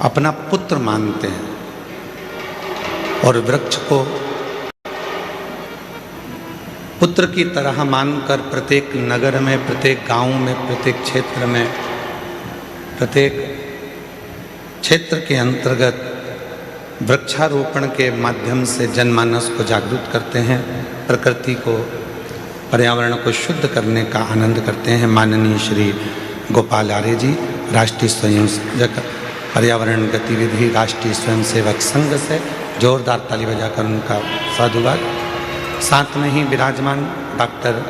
अपना पुत्र मानते हैं और वृक्ष को पुत्र की तरह मानकर प्रत्येक नगर में, प्रत्येक गांव में, प्रत्येक क्षेत्र में, प्रत्येक क्षेत्र के अंतर्गत वृक्षारोपण के माध्यम से जनमानस को जागरूक करते हैं, प्रकृति को, पर्यावरण को शुद्ध करने का आनंद करते हैं। माननीय श्री गोपाल आर्य जी, राष्ट्रीय स्वयंसेवक पर्यावरण गतिविधि राष्ट्रीय स्वयंसेवक संघ से जोरदार ताली बजाकर उनका साधुवाद। साथ में ही विराजमान डॉक्टर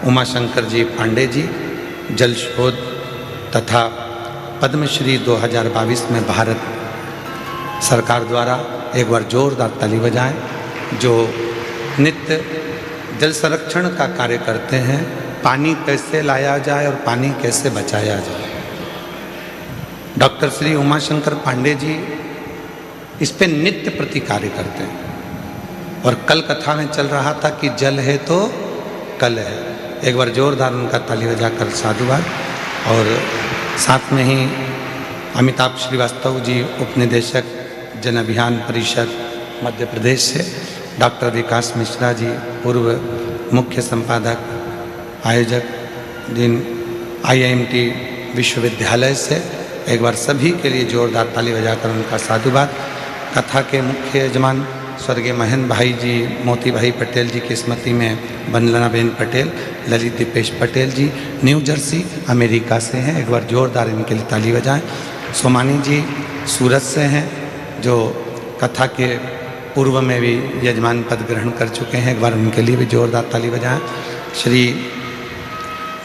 उमाशंकर जी पांडे जी, जल शोध तथा पद्मश्री 2022 में भारत सरकार द्वारा, एक बार जोरदार ताली बजाएं, जो नित्य जल संरक्षण का कार्य करते हैं। पानी कैसे लाया जाए और पानी कैसे बचाया जाए, डॉक्टर श्री उमाशंकर पांडे जी इस पे नित्य प्रति कार्य करते हैं। और कल कथा में चल रहा था कि जल है तो कल है। एक बार जोरदार उनका ताली बजाकर साधुवाद। और साथ में ही अमिताभ श्रीवास्तव जी, उपनिदेशक जन अभियान परिषद मध्य प्रदेश से, डॉक्टर विकास मिश्रा जी, पूर्व मुख्य संपादक आयोजक जिन IIMT विश्वविद्यालय से, एक बार सभी के लिए जोरदार ताली बजाकर उनका साधुवाद। कथा के मुख्य यजमान स्वर्गीय महेंद्र भाई जी, मोती भाई पटेल जी की स्मृति में वंदनाबेन पटेल, ललित दीपेश पटेल जी न्यू जर्सी अमेरिका से हैं, एक बार जोरदार इनके लिए ताली बजाएं। सोमानी जी सूरत से हैं, जो कथा के पूर्व में भी यजमान पद ग्रहण कर चुके हैं, एक बार उनके लिए भी जोरदार ताली बजाएं। श्री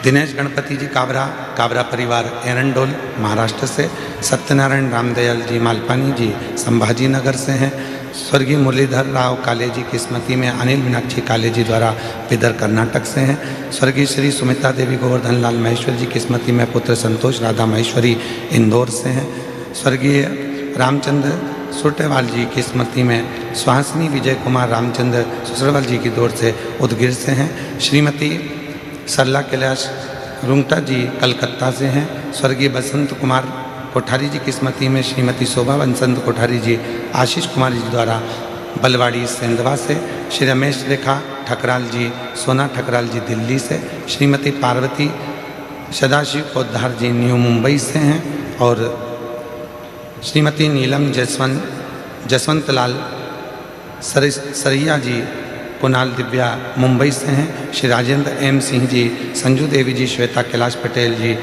दिनेश गणपति जी काबरा परिवार एरंडोल महाराष्ट्र से, सत्यनारायण रामदयाल जी मालपानी जी संभाजी नगर से हैं। स्वर्गीय मुरलीधर राव काले जी की स्मृति में अनिल मीनाक्षी काले जी द्वारा पिदर कर्नाटक से हैं। स्वर्गीय श्री सुमित्रा देवी गोवर्धन लाल महेश्वरी जी की स्मृति में पुत्र संतोष राधा महेश्वरी इंदौर से हैं। स्वर्गीय रामचंद्र सुरटेवाल जी की स्मृति में सुहासिनी विजय कुमार रामचंद्र सुसरवाल जी की दौर से उदगिर से हैं। श्रीमती सरला कैलाश रुंगटा जी कलकत्ता से हैं। स्वर्गीय बसंत कुमार कोठारी जी की स्मृति में श्रीमती शोभा बसंत कोठारी जी आशीष कुमार जी द्वारा बलवाड़ी सेंधवा से, श्री रमेश रेखा ठकराल जी, सोना ठकराल जी दिल्ली से, श्रीमती पार्वती सदाशिव पोद्दार जी न्यू मुंबई से हैं। और श्रीमती नीलम जसवंत लाल सरिया जी कुणाल दिव्या मुंबई से हैं। श्री राजेंद्र M सिंह जी, संजू देवी जी, श्वेता कैलाश पटेल जी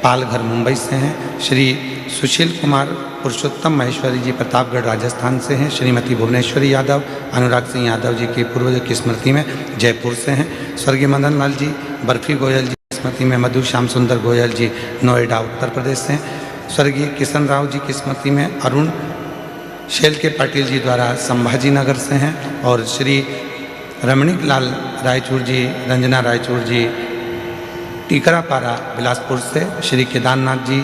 पालघर मुंबई से हैं। श्री सुशील कुमार पुरुषोत्तम महेश्वरी जी प्रतापगढ़ राजस्थान से हैं। श्रीमती भुवनेश्वरी यादव अनुराग सिंह यादव जी की पूर्वज की स्मृति में जयपुर से हैं। स्वर्गीय मदन लाल जी बर्फी गोयल जी की स्मृति में मधु श्याम सुंदर गोयल जी नोएडा उत्तर प्रदेश से हैं। स्वर्गीय किशन राव जी की स्मृति में अरुण शेल के पाटिल जी द्वारा संभाजी नगर से हैं। और श्री रमणीक लाल रायचूर जी, रंजना रायचूर जी टीकरापारा बिलासपुर से, श्री केदारनाथ जी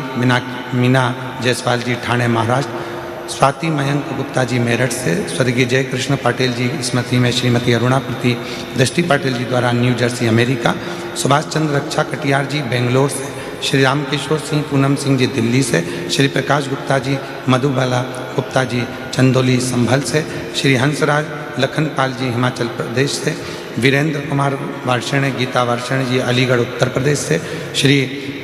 मीना जायसवाल जी ठाणे महाराष्ट्र, स्वाति मयंक गुप्ता जी मेरठ से, स्वर्गीय जय कृष्ण पाटिल जी स्मृति में श्रीमती अरुणा प्रति दृष्टि पाटिल जी द्वारा new Jersey America, Subhash Chandra रक्षा कटियार जी बेंगलोर से, श्री रामकिशोर सिंह पूनम सिंह जी दिल्ली से, श्री प्रकाश गुप्ता जी मधुबाला गुप्ता जी चंदौली संभल से, श्री हंसराज लखनपाल जी हिमाचल प्रदेश से, वीरेंद्र कुमार वार्षण गीता वार्षण जी अलीगढ़ उत्तर प्रदेश से, श्री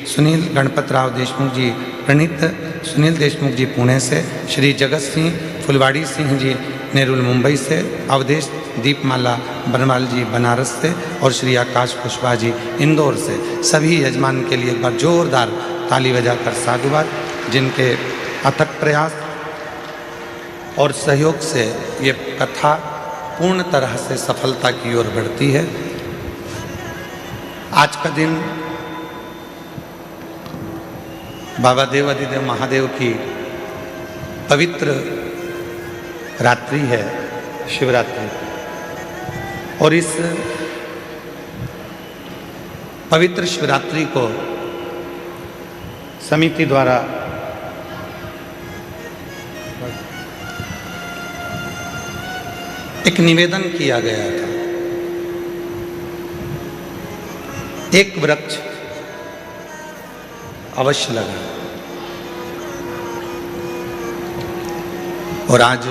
सुनील गणपत राव देशमुख जी प्रणीत सुनील देशमुख जी पुणे से, श्री जगत सिंह फुलवाड़ी सिंह जी नेरुल मुंबई से, अवधेश दीपमाला बनवाल जी बनारस से, और श्री आकाश कुशवाहा जी इंदौर से। सभी यजमान के लिए एक बार जोरदार ताली बजाकर साधुवाद, जिनके अथक प्रयास और सहयोग से ये कथा पूर्ण तरह से सफलता की ओर बढ़ती है। आज का दिन बाबा देव आदिदेव महादेव की पवित्र रात्रि है, शिवरात्रि। और इस पवित्र शिवरात्रि को समिति द्वारा एक निवेदन किया गया था, एक वृक्ष अवश्य लगाएं। और आज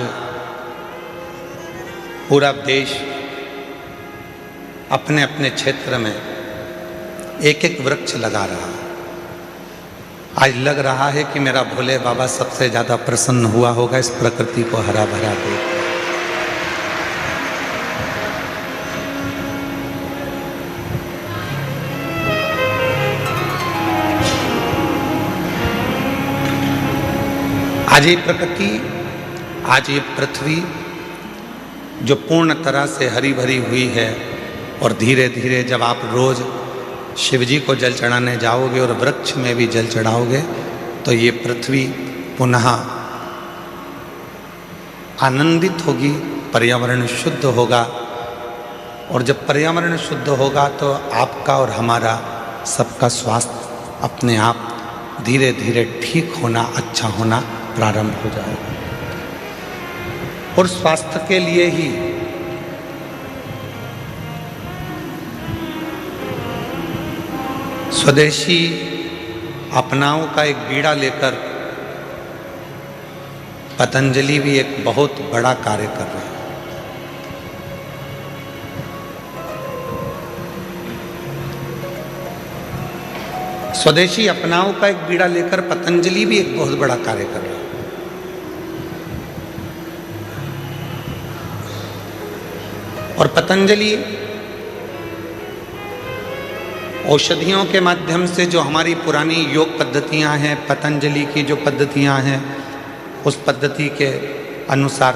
पूरा देश अपने अपने क्षेत्र में एक एक वृक्ष लगा रहा है। आज लग रहा है कि मेरा भोले बाबा सबसे ज़्यादा प्रसन्न हुआ होगा इस प्रकृति को हरा भरा देख। आज ये प्रकृति, आज ये पृथ्वी जो पूर्ण तरह से हरी भरी हुई है, और धीरे धीरे जब आप रोज शिव जी को जल चढ़ाने जाओगे और वृक्ष में भी जल चढ़ाओगे तो ये पृथ्वी पुनः आनंदित होगी, पर्यावरण शुद्ध होगा। और जब पर्यावरण शुद्ध होगा तो आपका और हमारा सबका स्वास्थ्य अपने आप धीरे धीरे ठीक होना, अच्छा होना प्रारंभ हो जाएगा। और स्वास्थ्य के लिए ही स्वदेशी अपनाओं का एक बीड़ा लेकर पतंजलि भी एक बहुत बड़ा कार्य कर रहे हैं। स्वदेशी अपनाओं का एक बीड़ा लेकर पतंजलि भी एक बहुत बड़ा कार्य कर रहा है। और पतंजलि औषधियों के माध्यम से जो हमारी पुरानी योग पद्धतियां हैं, पतंजलि की जो पद्धतियां हैं, उस पद्धति के अनुसार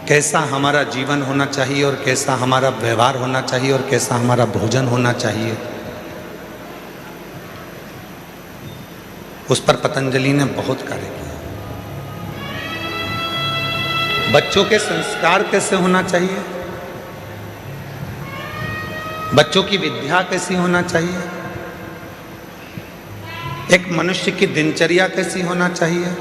कैसा हमारा जीवन होना चाहिए और कैसा हमारा व्यवहार होना चाहिए और कैसा हमारा भोजन होना चाहिए, उस पर पतंजलि ने बहुत कार्य किया। बच्चों के संस्कार कैसे होना चाहिए, बच्चों की विद्या कैसी होना चाहिए, एक मनुष्य की दिनचर्या कैसी होना चाहिए,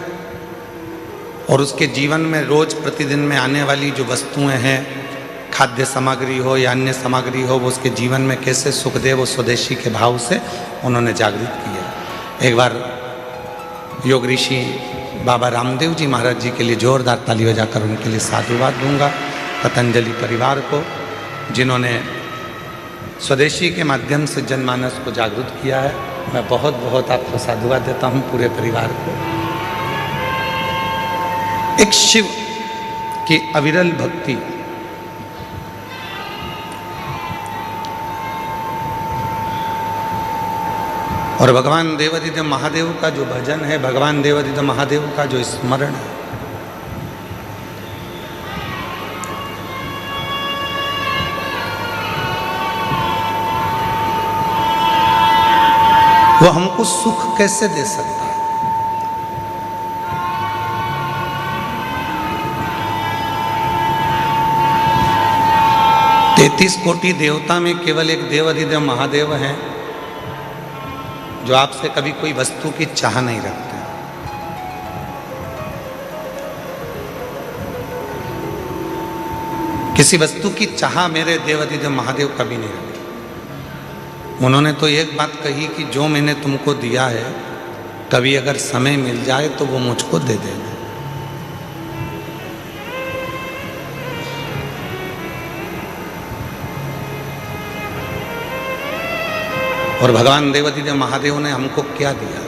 और उसके जीवन में रोज प्रतिदिन में आने वाली जो वस्तुएं हैं, खाद्य सामग्री हो या अन्य सामग्री हो, वो उसके जीवन में कैसे सुख दे, वो स्वदेशी के भाव से उन्होंने जागृत किया। एक बार योग ऋषि बाबा रामदेव जी महाराज जी के लिए जोरदार ताली बजाकर उनके लिए साधुवाद दूंगा, पतंजलि परिवार को, जिन्होंने स्वदेशी के माध्यम से जनमानस को जागरूक किया है। मैं बहुत बहुत आपको साधुवाद देता हूं, पूरे परिवार को। एक शिव की अविरल भक्ति, और भगवान देवादिदेव महादेव का जो भजन है, भगवान देवादिदेव महादेव का जो स्मरण है, वो हमको सुख कैसे दे सकता है। 33 कोटि देवता में केवल एक देवादिदेव महादेव हैं जो आपसे कभी कोई वस्तु की चाह नहीं रखते। किसी वस्तु की चाह मेरे देवादिदेव महादेव कभी नहीं रखते। उन्होंने तो एक बात कही कि जो मैंने तुमको दिया है, कभी अगर समय मिल जाए तो वो मुझको दे देना। और भगवान देवादिदेव महादेव ने हमको क्या दिया?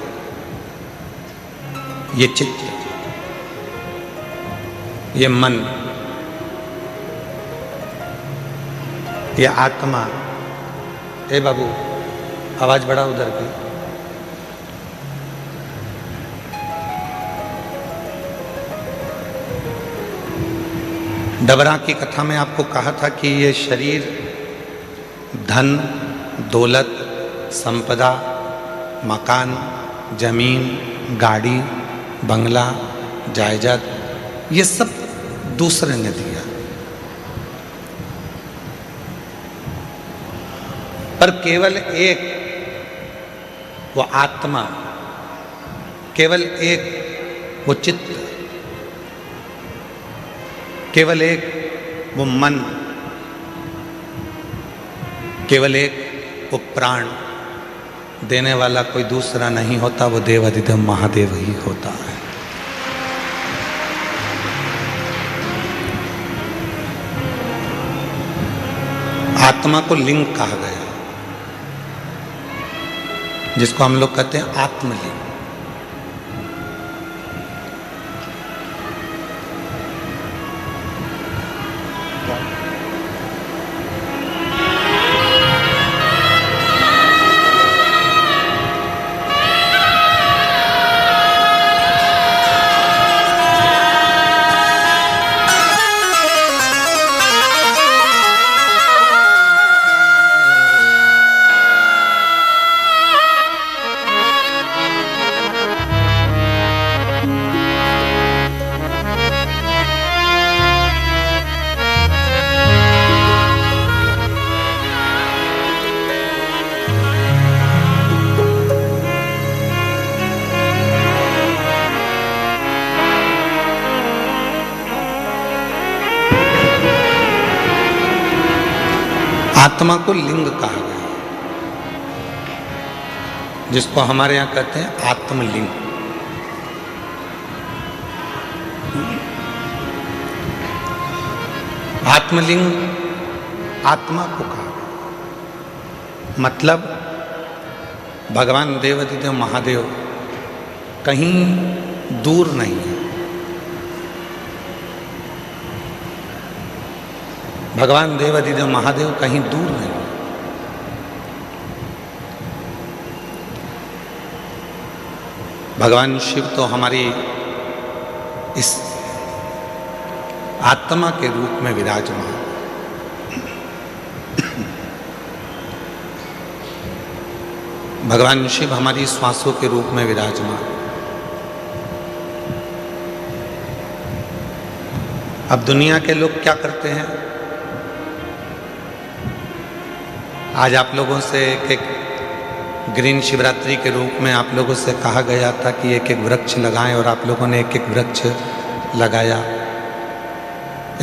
ये चित्त, ये मन, ये आत्मा। ए बाबू, आवाज बढ़ा उधर की। डबरा की कथा में आपको कहा था कि ये शरीर धन, दौलत, संपदा, मकान, जमीन, गाड़ी, बंगला, जायदाद, ये सब दूसरे ने दिया, पर केवल एक वो आत्मा, केवल एक वो चित्त, केवल एक वो मन, केवल एक वो प्राण देने वाला कोई दूसरा नहीं होता, वो देवादिदेव महादेव ही होता है। आत्मा को लिंग कहा गया, जिसको हम लोग कहते हैं आत्मलिंग। आत्मा को लिंग कहा गया, जिसको हमारे यहाँ कहते हैं आत्मलिंग। आत्मलिंग आत्मा को कहा गया, मतलब भगवान देवाधिदेव महादेव कहीं दूर नहीं है। भगवान देवाधिदेव महादेव कहीं दूर नहीं। भगवान शिव तो हमारी इस आत्मा के रूप में विराजमान। भगवान शिव हमारी श्वासों के रूप में विराजमान। अब दुनिया के लोग क्या करते हैं? आज आप लोगों से एक ग्रीन शिवरात्रि के रूप में आप लोगों से कहा गया था कि एक एक वृक्ष लगाएं, और आप लोगों ने एक एक वृक्ष लगाया।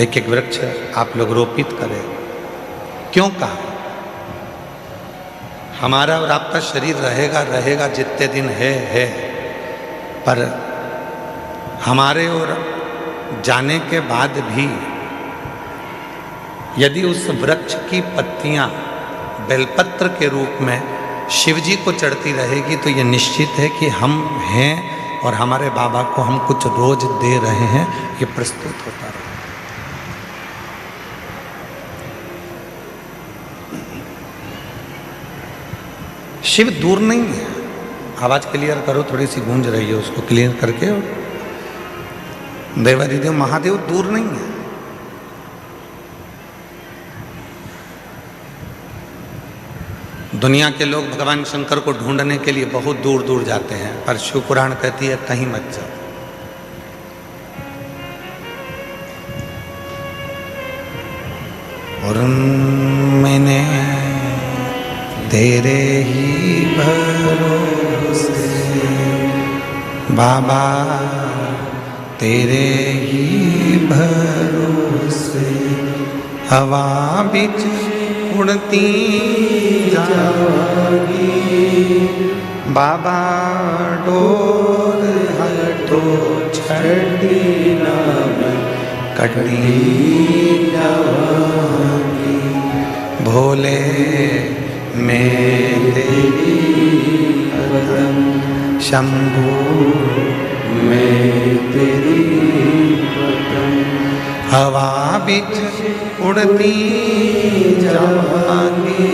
एक एक वृक्ष आप लोग रोपित करें। क्यों कहा? हमारा और आपका शरीर रहेगा जितने दिन है, पर हमारे और जाने के बाद भी यदि उस वृक्ष की पत्तियां बेलपत्र के रूप में शिव जी को चढ़ती रहेगी तो ये निश्चित है कि हम हैं और हमारे बाबा को हम कुछ रोज दे रहे हैं, ये प्रस्तुत होता रहे। शिव दूर नहीं है। आवाज क्लियर करो, थोड़ी सी गूंज रही है, उसको क्लियर करके। देवाधिदेव महादेव दूर नहीं है। दुनिया के लोग भगवान शंकर को ढूंढने के लिए बहुत दूर दूर जाते हैं, पर शिव पुराण कहती है कहीं मत जाओ। और मैंने तेरे ही भरोसे बाबा, तेरे ही भरोसे हवा बिच उड़ती जागी। बाबा डोर हटो छड़ी नाम कटनी जागी। भोले मैं तेरी पदम, शंभू मैं तेरी पदम। हवा बिच उड़ती जागी।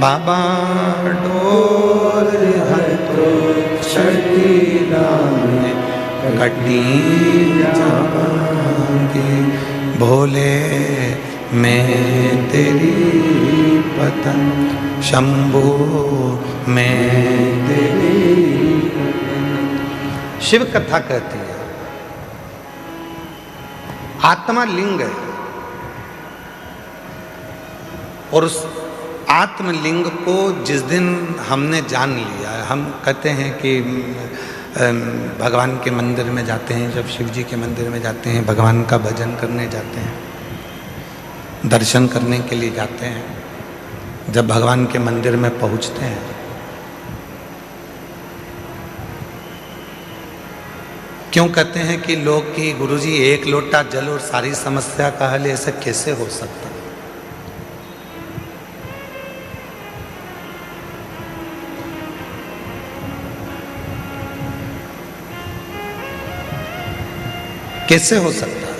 बाबा डोर हटो छड़ी नाम कटनी जागी। भोले मैं तेरी पतंग, शंभू मैं तेरी पतंग। शिव कथा कहती है आत्मा लिंग है, और उस आत्मलिंग को जिस दिन हमने जान लिया, हम कहते हैं कि भगवान के मंदिर में जाते हैं, जब शिव जी के मंदिर में जाते हैं, भगवान का भजन करने जाते हैं, दर्शन करने के लिए जाते हैं, जब भगवान के मंदिर में पहुंचते हैं क्यों कहते हैं कि लोग कि गुरुजी एक लोटा जल और सारी समस्या का हल, ऐसा कैसे हो सकता? कैसे हो सकता है?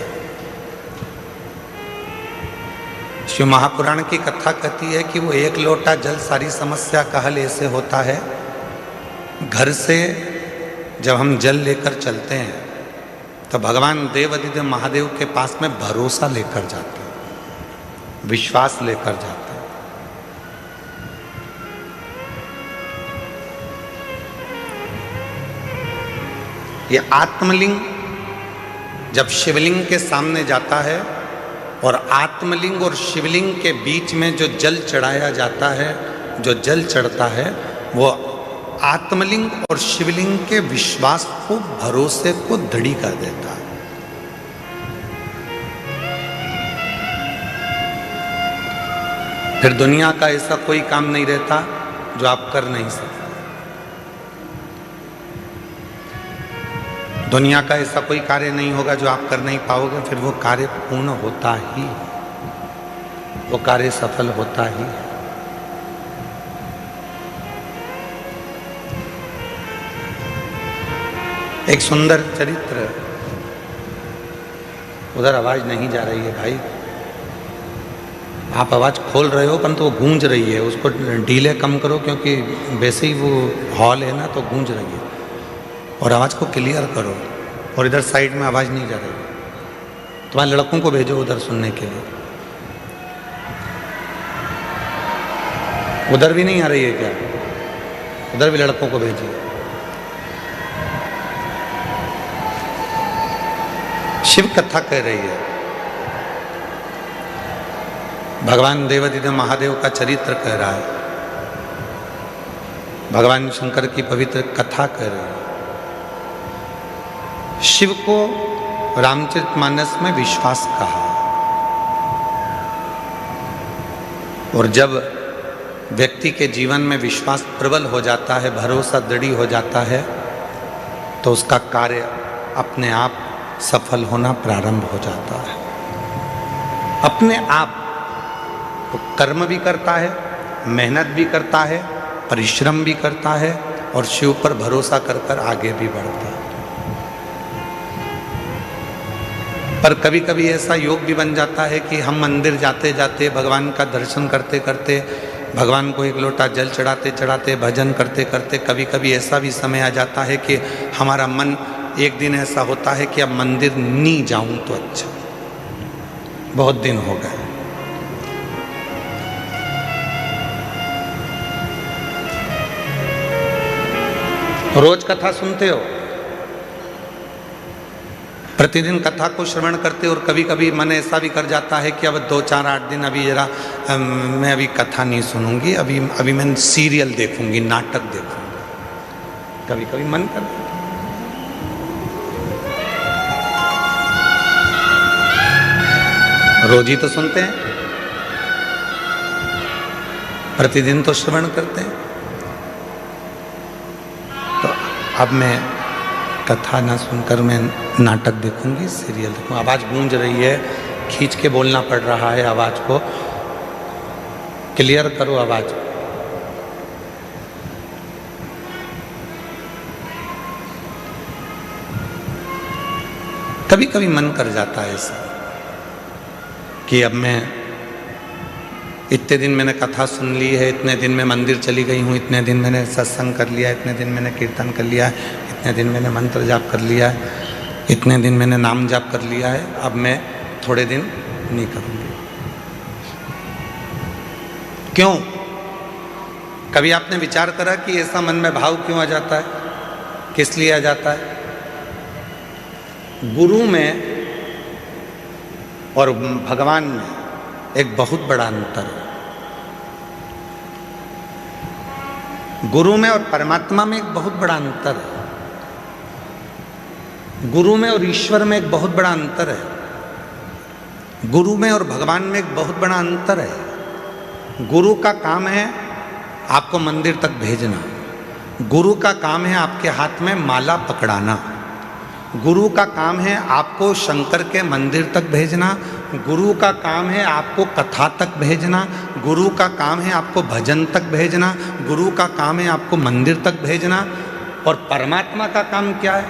शिव महापुराण की कथा कहती है कि वो एक लोटा जल सारी समस्या का हल ऐसे होता है। घर से जब हम जल लेकर चलते हैं तो भगवान देवाधिदेव महादेव के पास में भरोसा लेकर जाते हैं, विश्वास लेकर जाते हैं। ये आत्मलिंग जब शिवलिंग के सामने जाता है और आत्मलिंग और शिवलिंग के बीच में जो जल चढ़ाया जाता है, जो जल चढ़ता है, वो आत्मलिंग और शिवलिंग के विश्वास को, भरोसे को दृढ़ कर देता है। फिर दुनिया का ऐसा कोई काम नहीं रहता जो आप कर नहीं सकते। दुनिया का ऐसा कोई कार्य नहीं होगा जो आप कर नहीं पाओगे। फिर वो कार्य पूर्ण होता ही, वो कार्य सफल होता ही है। एक सुंदर चरित्र, उधर आवाज नहीं जा रही है भाई, आप आवाज खोल रहे हो परंतु वो गूंज रही है, उसको ढीले कम करो क्योंकि वैसे ही वो हॉल है ना, तो गूंज रही है। और आवाज को क्लियर करो। और इधर साइड में आवाज नहीं जा रही। तुम्हारे लड़कों को भेजो उधर सुनने के लिए। उधर भी नहीं आ रही है क्या? उधर भी लड़कों को भेजिए। शिव कथा कह रही है, भगवान देवाधिदेव महादेव का चरित्र कह रहा है, भगवान शंकर की पवित्र कथा कह रही है। शिव को रामचरितमानस में विश्वास कहा। और जब व्यक्ति के जीवन में विश्वास प्रबल हो जाता है, भरोसा दृढ़ हो जाता है, तो उसका कार्य अपने आप सफल होना प्रारंभ हो जाता है। अपने आप वो कर्म भी करता है, मेहनत भी करता है, परिश्रम भी करता है और शिव पर भरोसा कर कर आगे भी बढ़ता है। पर कभी कभी ऐसा योग भी बन जाता है कि हम मंदिर जाते जाते, भगवान का दर्शन करते करते, भगवान को एक लोटा जल चढ़ाते चढ़ाते, भजन करते करते, कभी कभी ऐसा भी समय आ जाता है कि हमारा मन, एक दिन ऐसा होता है कि अब मंदिर नहीं जाऊं तो अच्छा, बहुत दिन हो गए। रोज कथा सुनते हो, प्रतिदिन कथा को श्रवण करते, और कभी कभी मन ऐसा भी कर जाता है कि अब 2-4-8 दिन अभी जरा मैं अभी कथा नहीं सुनूंगी, अभी मैं सीरियल देखूंगी, नाटक देखूंगी। कभी कभी मन कर, रोज ही तो सुनते हैं, प्रतिदिन तो श्रवण करते हैं। तो अब मैं कथा ना सुनकर मैं नाटक देखूंगी, सीरियल देखूंगी। आवाज गूंज रही है, खींच के बोलना पड़ रहा है, आवाज को क्लियर करो आवाज। कभी कभी मन कर जाता है ऐसा कि अब मैं, इतने दिन मैंने कथा सुन ली है, इतने दिन मैं मंदिर चली गई हूँ, इतने दिन मैंने सत्संग कर लिया, इतने दिन मैंने कीर्तन कर लिया, इतने दिन मैंने मंत्र जाप कर लिया है, इतने दिन मैंने नाम जाप कर लिया है, अब मैं थोड़े दिन नहीं करूँगी। क्यों? कभी आपने विचार करा कि ऐसा मन में भाव क्यों आ जाता है? किस लिए आ जाता है? गुरु में और भगवान में एक बहुत बड़ा अंतर है। गुरु में और परमात्मा में एक बहुत बड़ा अंतर है। गुरु में और ईश्वर में एक बहुत बड़ा अंतर है। गुरु में और भगवान में एक बहुत बड़ा अंतर है। गुरु का काम है आपको मंदिर तक भेजना। गुरु का काम है आपके हाथ में माला पकड़ाना। गुरु का काम है आपको शंकर के मंदिर तक भेजना। गुरु का काम है आपको कथा तक भेजना। गुरु का काम है आपको भजन तक भेजना। गुरु का काम है आपको मंदिर तक भेजना। और परमात्मा का काम क्या है?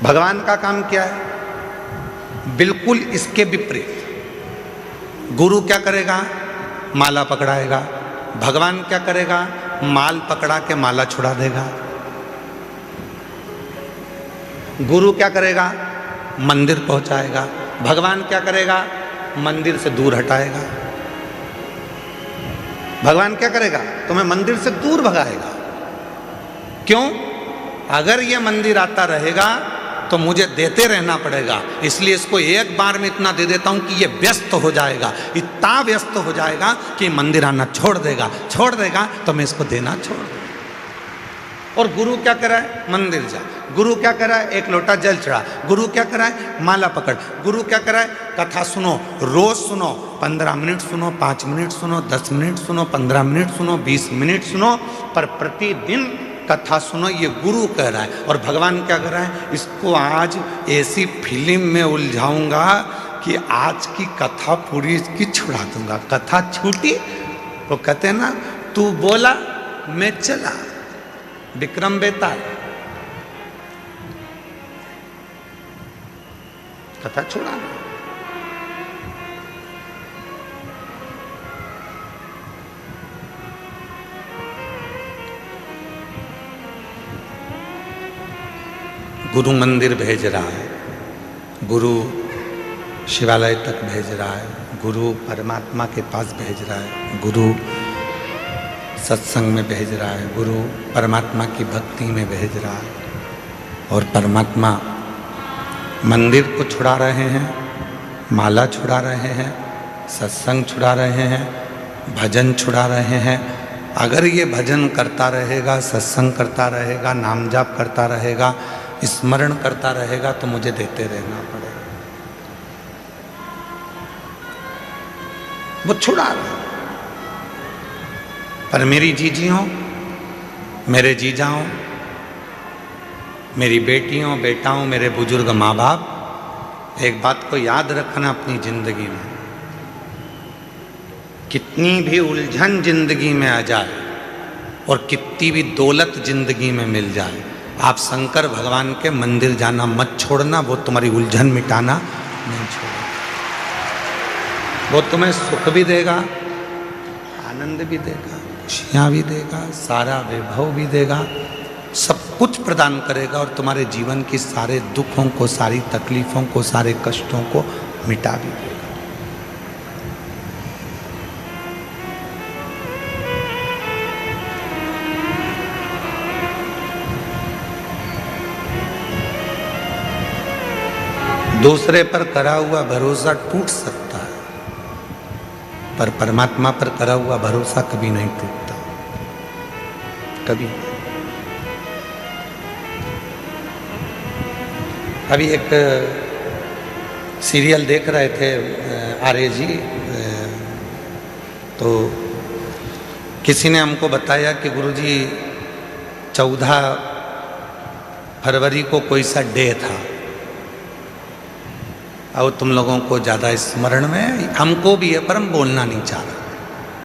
भगवान का काम क्या है? बिल्कुल इसके विपरीत। गुरु क्या करेगा? माला पकड़ाएगा। भगवान क्या करेगा? माल पकड़ा के माला छुड़ा देगा। गुरु क्या करेगा? मंदिर पहुंचाएगा। भगवान क्या करेगा? मंदिर से दूर हटाएगा। भगवान क्या करेगा? तुम्हें मंदिर से दूर भगाएगा। क्यों? अगर ये मंदिर आता रहेगा तो मुझे देते रहना पड़ेगा, इसलिए इसको एक बार में इतना दे देता हूं कि ये व्यस्त हो जाएगा, इतना व्यस्त हो जाएगा कि मंदिर आना छोड़ देगा तो मैं इसको देना छोड़ दूंगा। और गुरु क्या कराए? मंदिर जा। गुरु क्या कराए? एक लोटा जल चढ़ा। गुरु क्या कराए? माला पकड़। गुरु क्या कराए? कथा सुनो, रोज सुनो, 15 मिनट सुनो, 5 मिनट सुनो, 10 मिनट सुनो, 15 मिनट सुनो, 20 मिनट सुनो, पर प्रतिदिन कथा सुनो। ये गुरु कह रहा है। और भगवान क्या कर रहा है? इसको आज ऐसी फिल्म में उलझाऊंगा कि आज की कथा पूरी इसकी छुड़ा दूंगा। कथा छूटी, वो कहते ना, तू बोला मैं चला, विक्रम बेताल। कथा छुड़ा। गुरु मंदिर भेज रहा है, गुरु शिवालय तक भेज रहा है, गुरु परमात्मा के पास भेज रहा है, गुरु सत्संग में भेज रहा है, गुरु परमात्मा की भक्ति में भेज रहा है। और परमात्मा मंदिर को छुड़ा रहे हैं, माला छुड़ा रहे हैं, सत्संग छुड़ा रहे हैं, भजन छुड़ा रहे हैं। अगर ये भजन करता रहेगा, सत्संग करता रहेगा, नाम जाप करता रहेगा, स्मरण करता रहेगा तो मुझे देते रहना पड़ेगा। वो छुड़ा रहा। पर मेरी जीजियों, मेरे जीजाओं, मेरी बेटियों, बेटाओं, मेरे बुजुर्ग माँ बाप, एक बात को याद रखना अपनी जिंदगी में, कितनी भी उलझन जिंदगी में आ जाए और कितनी भी दौलत जिंदगी में मिल जाए, आप शंकर भगवान के मंदिर जाना मत छोड़ना। वो तुम्हारी उलझन मिटाना नहीं छोड़ेगा। वो तुम्हें सुख भी देगा, आनंद भी देगा, खुशियाँ भी देगा, सारा वैभव भी देगा, सब कुछ प्रदान करेगा और तुम्हारे जीवन की सारे दुखों को, सारी तकलीफों को, सारे कष्टों को मिटा भी देगा। दूसरे पर करा हुआ भरोसा टूट सकता है, पर परमात्मा पर करा हुआ भरोसा कभी नहीं टूटता, कभी। अभी एक सीरियल देख रहे थे आर्य जी, तो किसी ने हमको बताया कि गुरुजी 14 फरवरी को कोई सा डे था और तुम लोगों को ज़्यादा स्मरण में, हमको भी है पर हम बोलना नहीं चाह रहे।